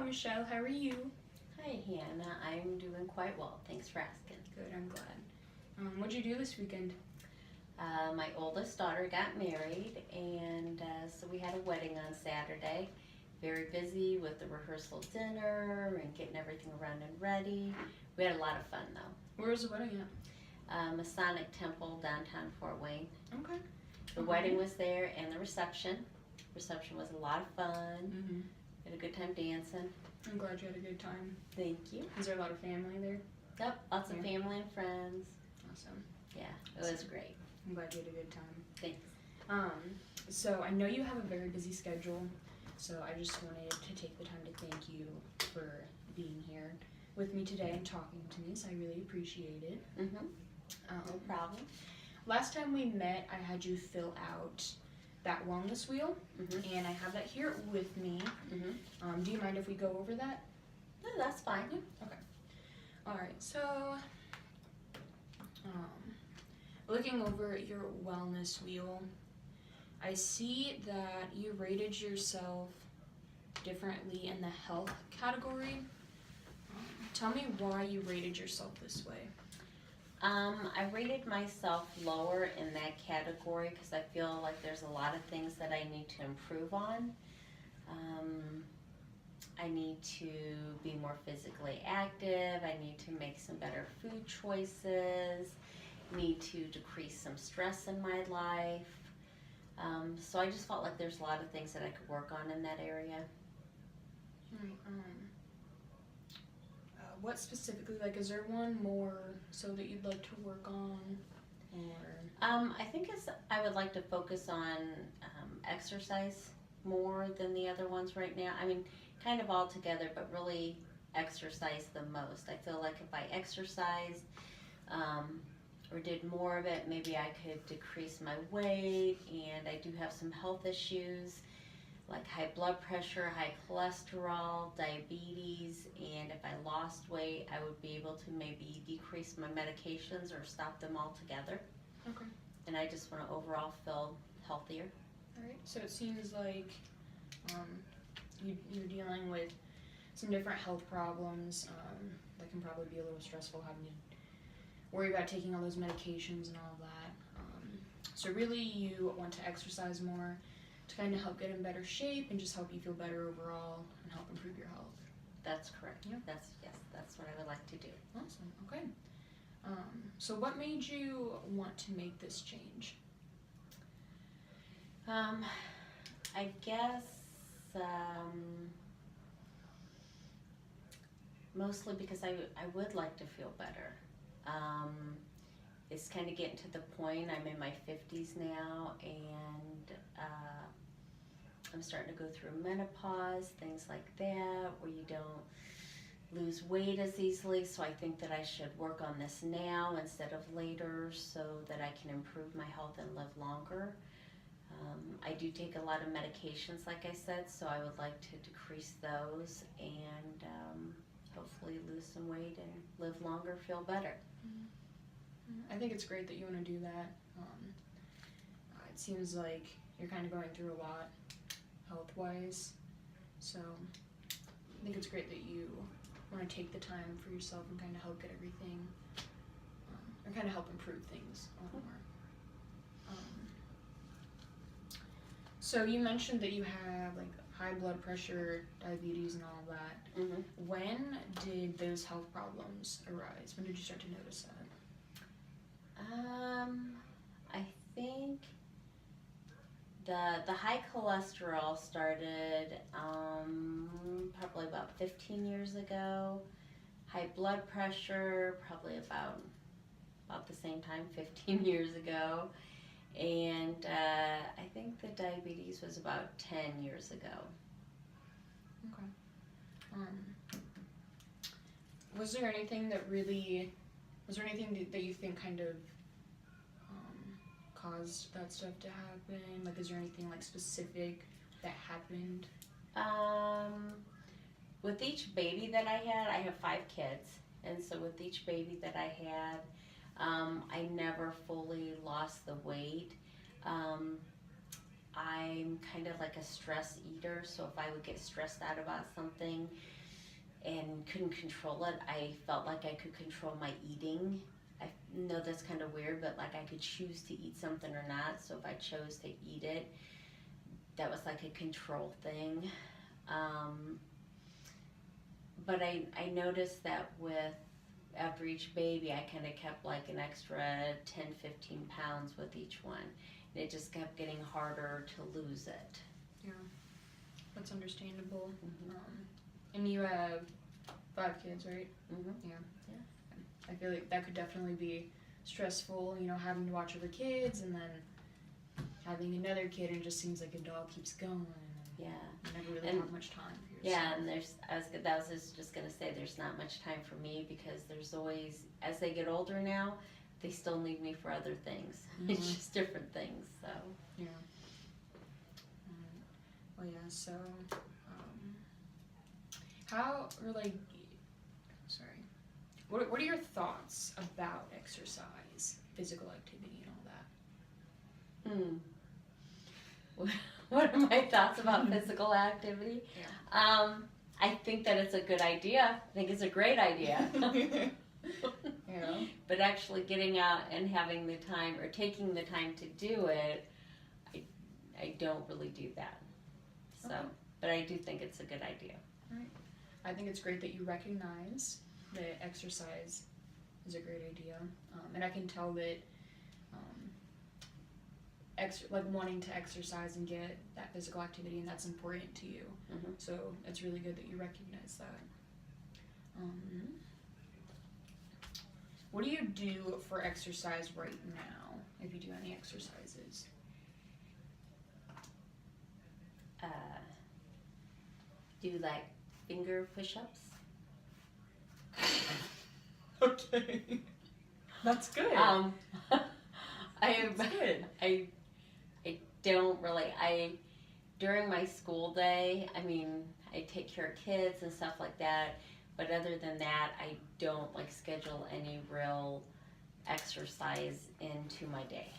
Michelle. How are you? Hi, Hannah. I'm doing quite well. Thanks for asking. Good, I'm glad. What'd you do this weekend? My oldest daughter got married, and so we had a wedding on Saturday. Very busy with the rehearsal dinner and getting everything around and ready. We had a lot of fun, though. Where was the wedding at? Masonic Temple, downtown Fort Wayne. Okay. The wedding was there, and the reception. Reception was a lot of fun. Had a good time dancing. I'm glad you had a good time. Thank you. Is there a lot of family there? Yep, lots of family and friends. Awesome. Yeah, it was great. I'm glad you had a good time. Thanks. So I know you have a very busy schedule, so I just wanted to take the time to thank you for being here with me today and talking to me, so I really appreciate it. No problem. Last time we met, I had you fill out that wellness wheel, and I have that here with me. Do you mind if we go over that? No, that's fine. Yeah? Okay. All right, so looking over your wellness wheel, I see that you rated yourself differently in the health category. Tell me why you rated yourself this way. I rated myself lower in that category because I feel like there's a lot of things that I need to improve on. I need to be more physically active. I need to make some better food choices. Need to decrease some stress in my life. So I just felt like there's a lot of things that I could work on in that area. What specifically, like, is there one more so that you'd like to work on, or? I think I would like to focus on exercise more than the other ones right now. I mean, kind of all together, but really exercise the most. I feel like if I exercised or did more of it, maybe I could decrease my weight, and I do have some health issues like high blood pressure, high cholesterol, diabetes, and if I lost weight, I would be able to maybe decrease my medications or stop them altogether. Okay. And I just want to overall feel healthier. All right. So it seems like you're dealing with some different health problems that can probably be a little stressful, having to worry about taking all those medications and all of that. So really you want to exercise more to kind of help get in better shape and just help you feel better overall and help improve your health. That's correct. Yeah. That's what I would like to do. Awesome. Okay. So what made you want to make this change? I guess mostly because I would like to feel better. It's kind of getting to the point, I'm in my 50s now, and I'm starting to go through menopause, things like that, where you don't lose weight as easily, so I think that I should work on this now instead of later so that I can improve my health and live longer. I do take a lot of medications, like I said, so I would like to decrease those and hopefully lose some weight and live longer, feel better. I think it's great that you want to do that. It seems like you're kind of going through a lot health-wise, so I think it's great that you want to take the time for yourself and kind of help get everything, or kind of help improve things a little more. So you mentioned that you have like high blood pressure, diabetes, and all of that. When did those health problems arise? When did you start to notice that? I think the high cholesterol started probably about 15 years ago. High blood pressure probably about the same time, 15 years ago. And I think the diabetes was about 10 years ago. Okay. Was there anything that you think kind of caused that stuff to happen? Like, is there anything like specific that happened? With each baby that I have 5 kids, and so with each baby that I had, I never fully lost the weight. I'm kind of like a stress eater, so if I would get stressed out about something and couldn't control it, I felt like I could control my eating. I know that's kind of weird, but like I could choose to eat something or not. So if I chose to eat it, that was like a control thing. But I noticed that with after each baby, I kind of kept like an extra 10, 15 pounds with each one. And it just kept getting harder to lose it. Yeah, that's understandable. Mm-hmm. And you have 5 kids, right? Mm-hmm. Yeah. I feel like that could definitely be stressful, you know, having to watch other kids and then having another kid, and it just seems like a dog keeps going. And Yeah. you never really have much time for yourself. Yeah, and I was just gonna say there's not much time for me because there's always, as they get older now, they still need me for other things. Mm-hmm. It's just different things. So Yeah. Well, yeah. So, how or like, sorry, what are your thoughts about exercise, physical activity, and all that? What are my thoughts about physical activity? Yeah. I think that it's a good idea. I think it's a great idea. Yeah. But actually getting out and having the time or taking the time to do it, I don't really do that. So, Okay. but I do think it's a good idea. Right. I think it's great that you recognize that exercise is a great idea, and I can tell that like wanting to exercise and get that physical activity, and that's important to you. Mm-hmm. So it's really good that you recognize that. What do you do for exercise right now, if you do any exercises? Do you like finger push-ups? Okay. That's good. That's good. I don't really. During my school day, I mean, I take care of kids and stuff like that. But other than that, I don't like schedule any real exercise into my day.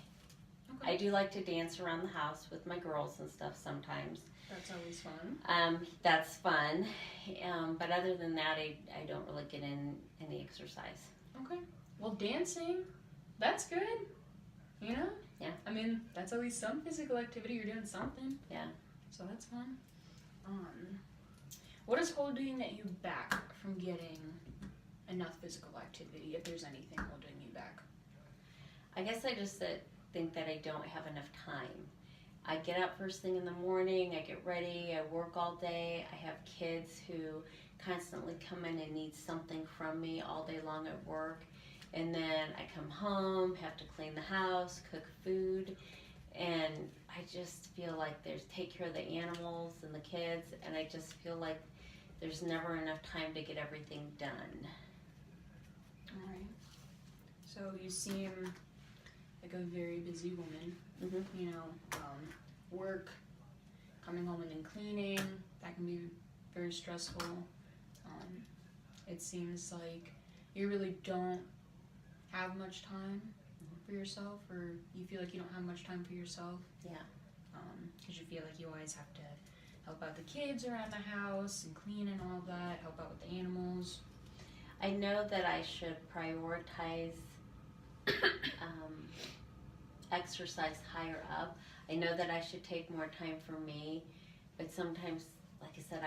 Okay. I do like to dance around the house with my girls and stuff sometimes. That's always fun. That's fun. But other than that, I don't really get in any exercise. Okay. Well, dancing, that's good. You know? Yeah. I mean, that's at least some physical activity. You're doing something. Yeah. So that's fun. What is holding you back from getting enough physical activity, if there's anything holding you back? I guess I just think that I don't have enough time. I get up first thing in the morning, I get ready, I work all day. I have kids who constantly come in and need something from me all day long at work. And then I come home, have to clean the house, cook food, and I just feel like take care of the animals and the kids, and I just feel like there's never enough time to get everything done. All right. So you seem like a very busy woman. Mm-hmm. You know, work, coming home and then cleaning, that can be very stressful. It seems like you really don't have much time for yourself, or you feel like you don't have much time for yourself. Yeah. Because you feel like you always have to help out the kids around the house and clean and all that, help out with the animals. I know that I should prioritize exercise higher up. I know that I should take more time for me, but sometimes, like I said,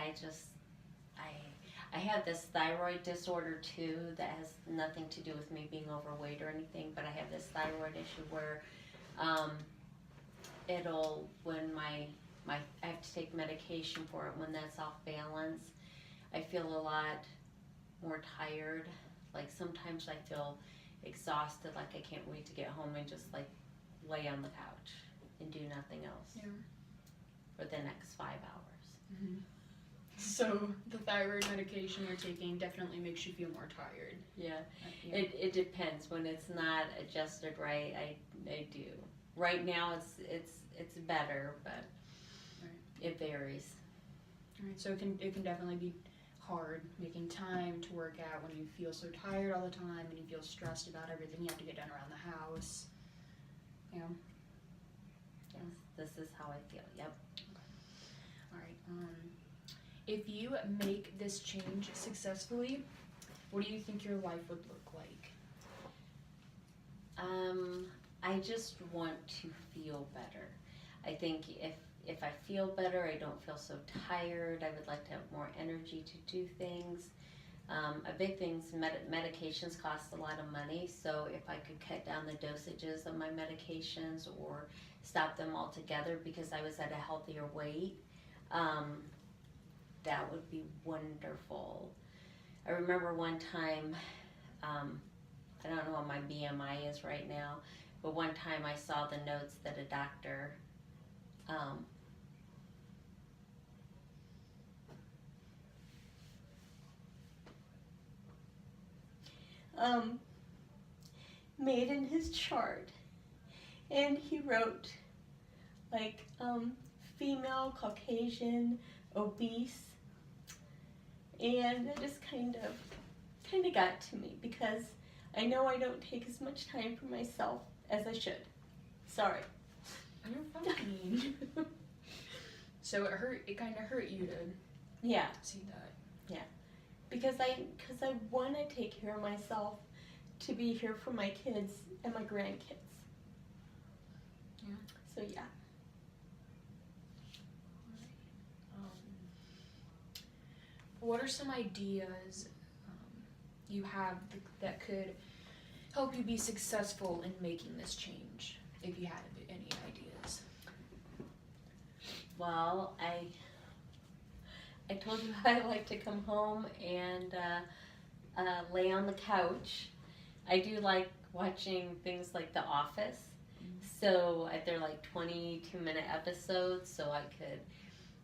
I have this thyroid disorder too that has nothing to do with me being overweight or anything, but I have this thyroid issue where when I have to take medication for it, when that's off balance, I feel a lot more tired. Like sometimes I feel exhausted, like I can't wait to get home and just like lay on the couch and do nothing else for the next 5 hours. Mm-hmm. So the thyroid medication you're taking definitely makes you feel more tired. Yeah. It depends. When it's not adjusted right, I do. Right now it's better, but it varies. All right. So it can definitely be hard making time to work out when you feel so tired all the time and you feel stressed about everything you have to get done around the house. Yeah. Yes, this is how I feel. Yep. All right. If you make this change successfully, what do you think your life would look like? I just want to feel better. I think if I feel better, I don't feel so tired. I would like to have more energy to do things. A big thing is medications cost a lot of money, so if I could cut down the dosages of my medications or stop them altogether because I was at a healthier weight, that would be wonderful. I remember one time, I don't know what my BMI is right now, but one time I saw the notes that a doctor made in his chart, and he wrote like female, Caucasian, obese, and it just kind of got to me because I know I don't take as much time for myself as I should. Sorry. You're fine. So it kind of hurt you to Yeah, see that. because I want to take care of myself to be here for my kids and my grandkids. Yeah. So yeah. What are some ideas you have that could help you be successful in making this change, if you had any ideas? Well, I told you I like to come home and lay on the couch. I do like watching things like The Office. So they're like 22-minute episodes, so I could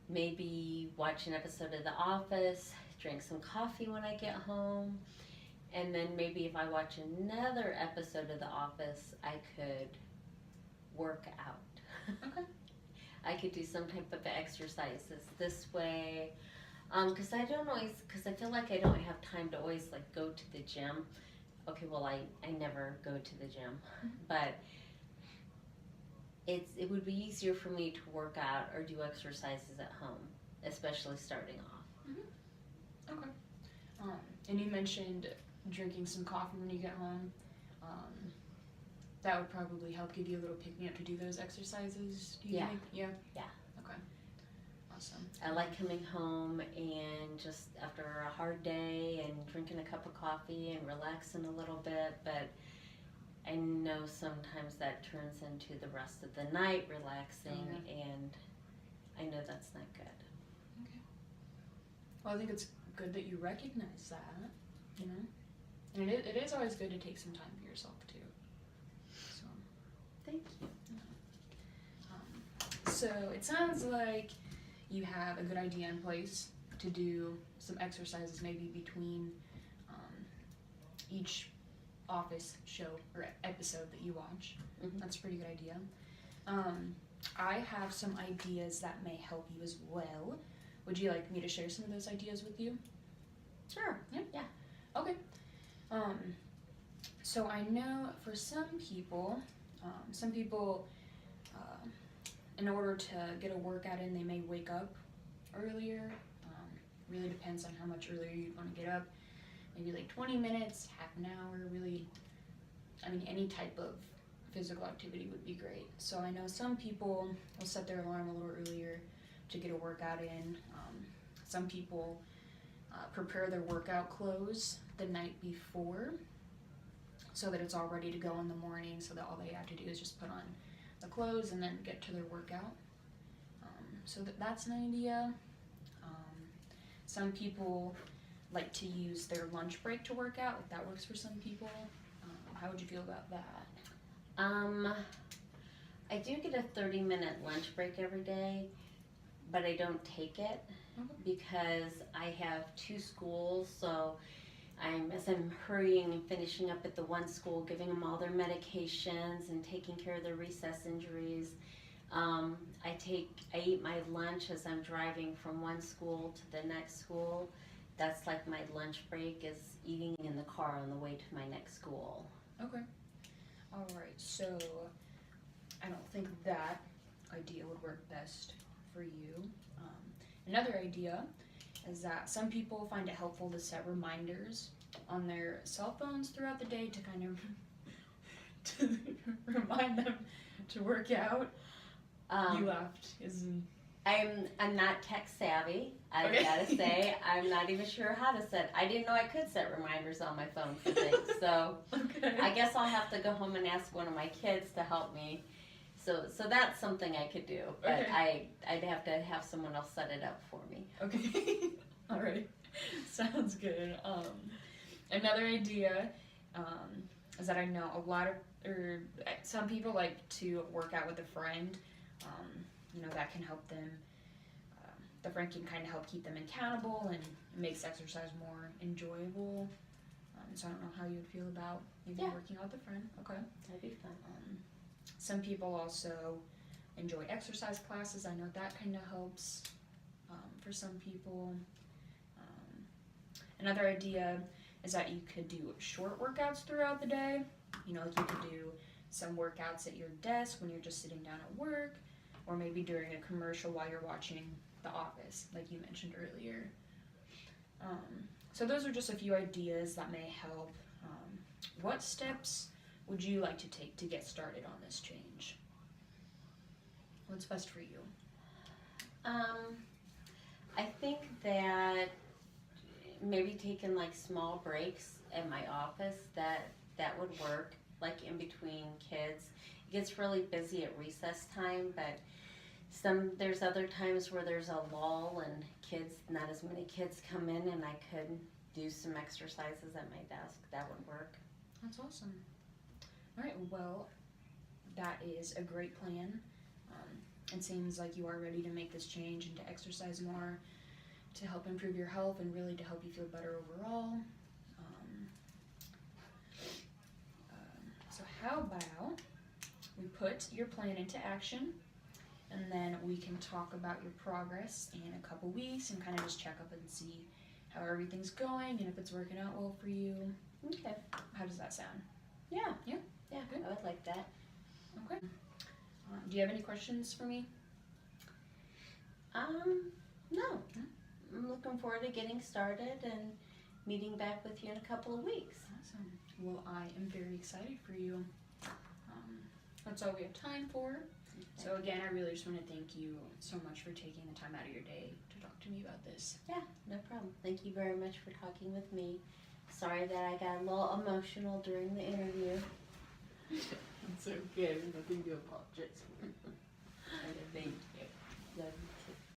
maybe watch an episode of The Office, drink some coffee when I get home, and then maybe if I watch another episode of The Office, I could work out. Okay. I could do some type of exercises this way, because I feel like I don't have time to always like go to the gym. Okay, well I never go to the gym, but it would be easier for me to work out or do exercises at home, especially starting off. Mm-hmm. Okay. And you mentioned drinking some coffee when you get home. That would probably help give you a little pick-me-up to do those exercises, do you think? Yeah? Yeah. Okay. Awesome. I like coming home and just after a hard day and drinking a cup of coffee and relaxing a little bit, but I know sometimes that turns into the rest of the night relaxing, and I know that's not good. Okay. Well, I think it's good that you recognize that, you know? And it is always good to take some time for yourself, too. So, Thank you. So it sounds like you have a good idea in place to do some exercises maybe between each Office show or episode that you watch. Mm-hmm. That's a pretty good idea. I have some ideas that may help you as well. Would you like me to share some of those ideas with you? Sure. Yeah. Okay. So I know for some people, in order to get a workout in, they may wake up earlier. Really depends on how much earlier you want to get up. Maybe like 20 minutes, half an hour, really. I mean, any type of physical activity would be great. So I know some people will set their alarm a little earlier to get a workout in. Some people prepare their workout clothes the night before so that it's all ready to go in the morning, so that all they have to do is just put on the clothes and then get to their workout. So that's an idea. Some people like to use their lunch break to work out. Like that works for some people. How would you feel about that? I do get a 30-minute lunch break every day, but I don't take it because I have 2 schools, so as I'm hurrying and finishing up at the one school, giving them all their medications and taking care of their recess injuries. I eat my lunch as I'm driving from one school to the next school. That's like my lunch break, is eating in the car on the way to my next school. Okay. All right. So I don't think that idea would work best for you. Another idea is that some people find it helpful to set reminders on their cell phones throughout the day to kind of to remind them to work out. You laughed. I'm not tech savvy. I Okay. gotta say, I'm not even sure how to set. I didn't know I could set reminders on my phone for things. So Okay. I guess I'll have to go home and ask one of my kids to help me. So that's something I could do, but Okay. I'd have to have someone else set it up for me. Okay. All right. Sounds good. Another idea is that I know some people like to work out with a friend. That can help them. The friend can kind of help keep them accountable, and it makes exercise more enjoyable. So I don't know how you would feel about maybe working out with a friend. Okay. That'd be fun. Some people also enjoy exercise classes. I know that kind of helps for some people. Another idea is that you could do short workouts throughout the day. Like you could do some workouts at your desk when you're just sitting down at work, or maybe during a commercial while you're watching The Office, like you mentioned earlier. So those are just a few ideas that may help. What steps would you like to take to get started on this change? What's best for you? I think that maybe taking like small breaks at my office, that would work, like in between kids. It gets really busy at recess time, but there's other times where there's a lull and not as many kids come in, and I could do some exercises at my desk. That would work. That's awesome. All right, well, that is a great plan. It seems like you are ready to make this change and to exercise more to help improve your health and really to help you feel better overall. So how about we put your plan into action, and then we can talk about your progress in a couple weeks and kind of just check up and see how everything's going and if it's working out well for you. Okay. How does that sound? Yeah. Yeah? Yeah, Good. I would like that. Okay. Do you have any questions for me? No. I'm looking forward to getting started and meeting back with you in a couple of weeks. Awesome. Well, I am very excited for you. That's all we have time for. So again, I really just want to thank you so much for taking the time out of your day to talk to me about this. Yeah, no problem. Thank you very much for talking with me. Sorry that I got a little emotional during the interview. It's okay. Nothing to apologize for. Thank you. Love you.